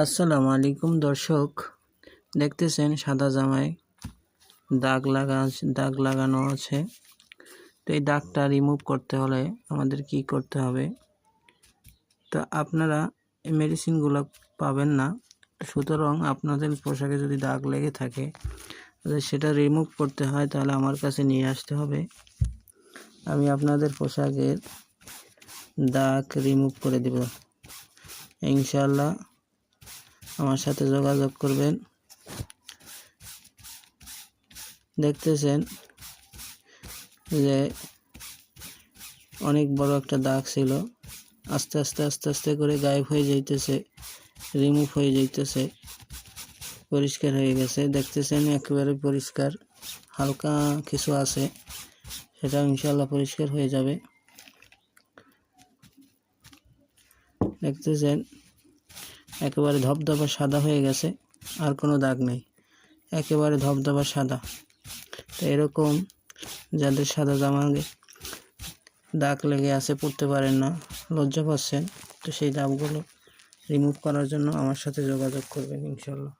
আসসালামু আলাইকুম দর্শক, দেখতেছেন সাদা জামায় দাগ লাগানো আছে। তো এই দাগটা রিমুভ করতে হলে আমাদের কি করতে হবে? তো আপনারা এই মেডিসিনগুলো পাবেন না, সুতরাং আপনাদের পোশাকে যদি দাগ লেগে থাকে সেটা রিমুভ করতে হয়, তাহলে আমার কাছে নিয়ে আসতে হবে। আমি আপনাদের পোশাকের দাগ রিমুভ করে দেব ইনশাআল্লাহ। আমার সাথে যোগাযোগ করবেন। দেখতেছেন যে অনেক বড় একটা দাগ ছিল, আস্তে আস্তে করে গায়েব হয়ে যাইতেছে, রিমুভ হয়ে যাইতেছে, পরিষ্কার হয়ে গেছে। দেখতেছেন একেবারে পরিষ্কার, হালকা কিছু আছে, সেটা ইনশাআল্লাহ পরিষ্কার হয়ে যাবে। দেখতেছেন একেবারে ধবধবা সাদা হয়ে গেছে, আর কোনো দাগ নেই, একেবারে ধবধবা সাদা। তো এরকম যাদের সাদা জামায় দাগ লেগে আছে, পড়তে পারেন না, লজ্জা পাচ্ছেন, তো সেই দাগগুলো রিমুভ করার জন্য আমার সাথে যোগাযোগ করবেন ইনশাআল্লাহ।